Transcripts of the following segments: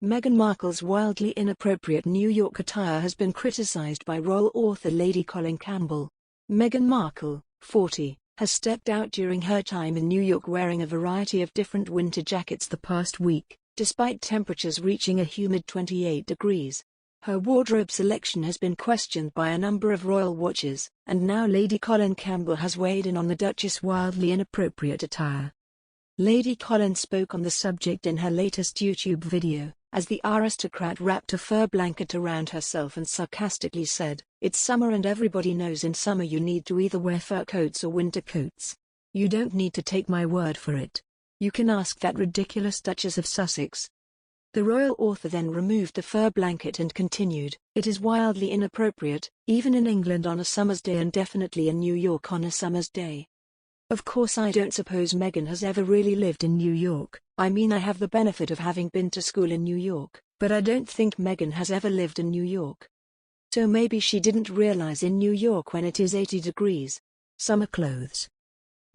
Meghan Markle's wildly inappropriate New York attire has been criticized by royal author Lady Colin Campbell. Meghan Markle, 40, has stepped out during her time in New York wearing a variety of different winter jackets the past week, despite temperatures reaching a humid 28 degrees. Her wardrobe selection has been questioned by a number of royal watchers, and now Lady Colin Campbell has weighed in on the Duchess' wildly inappropriate attire. Lady Colin spoke on the subject in her latest YouTube video, as the aristocrat wrapped a fur blanket around herself and sarcastically said, "It's summer and everybody knows in summer you need to either wear fur coats or winter coats. You don't need to take my word for it. You can ask that ridiculous Duchess of Sussex." The royal author then removed the fur blanket and continued, "It is wildly inappropriate, even in England on a summer's day and definitely in New York on a summer's day. Of course I don't suppose Meghan has ever really lived in New York. I mean I have the benefit of having been to school in New York, but I don't think Meghan has ever lived in New York. So maybe she didn't realize in New York when it is 80 degrees. Summer clothes."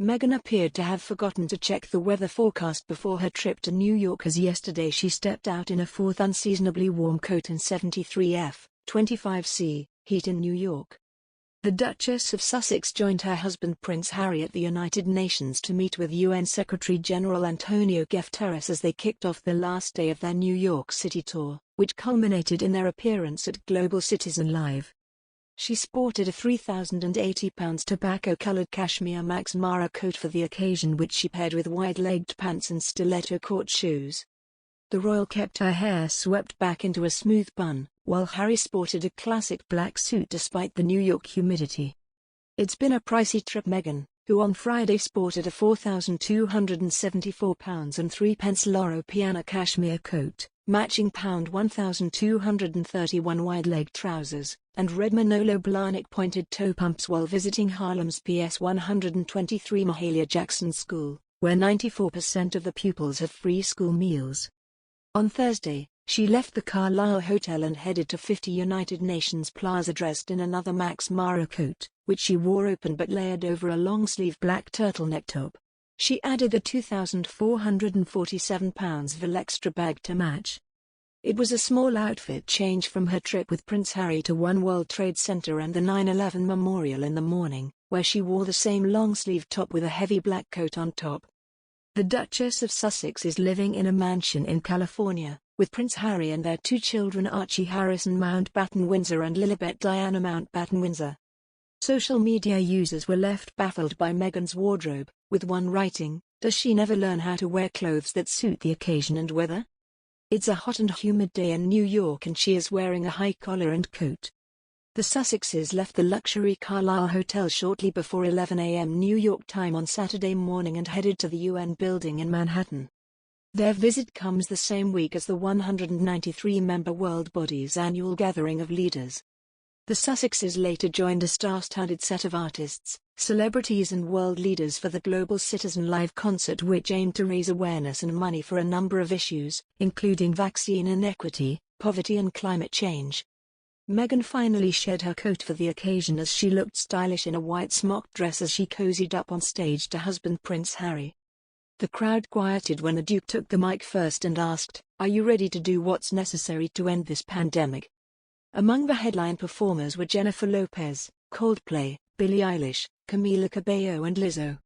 Meghan appeared to have forgotten to check the weather forecast before her trip to New York, as yesterday she stepped out in a fourth unseasonably warm coat in 73°F, 25°C, heat in New York. The Duchess of Sussex joined her husband Prince Harry at the United Nations to meet with UN Secretary-General Antonio Guterres as they kicked off the last day of their New York City tour, which culminated in their appearance at Global Citizen Live. She sported a £3,080 tobacco-colored cashmere Max Mara coat for the occasion, which she paired with wide-legged pants and stiletto court shoes. The royal kept her hair swept back into a smooth bun, while Harry sported a classic black suit despite the New York humidity. It's been a pricey trip. Meghan, who on Friday sported a £4,274 and 3 Loro Piana cashmere coat, matching £1,231 wide-leg trousers, and red Manolo Blahnik pointed toe pumps while visiting Harlem's PS 123 Mahalia Jackson School, where 94% of the pupils have free school meals. On Thursday, she left the Carlisle Hotel and headed to 50 United Nations Plaza dressed in another Max Mara coat, which she wore open but layered over a long-sleeve black turtleneck top. She added the £2,447 Velextra bag to match. It was a small outfit change from her trip with Prince Harry to One World Trade Center and the 9/11 Memorial in the morning, where she wore the same long-sleeve top with a heavy black coat on top. The Duchess of Sussex is living in a mansion in California, with Prince Harry and their 2 children Archie Harrison Mountbatten-Windsor and Lilibet Diana Mountbatten-Windsor. Social media users were left baffled by Meghan's wardrobe, with one writing, "Does she never learn how to wear clothes that suit the occasion and weather? It's a hot and humid day in New York and she is wearing a high collar and coat." The Sussexes left the luxury Carlisle Hotel shortly before 11 a.m. New York time on Saturday morning and headed to the UN building in Manhattan. Their visit comes the same week as the 193-member World Body's annual gathering of leaders. The Sussexes later joined a star-studded set of artists, celebrities and world leaders for the Global Citizen Live concert, which aimed to raise awareness and money for a number of issues, including vaccine inequity, poverty and climate change. Meghan finally shed her coat for the occasion as she looked stylish in a white smock dress as she cozied up on stage to husband Prince Harry. The crowd quieted when the Duke took the mic first and asked, "Are you ready to do what's necessary to end this pandemic?" Among the headline performers were Jennifer Lopez, Coldplay, Billie Eilish, Camila Cabello and Lizzo.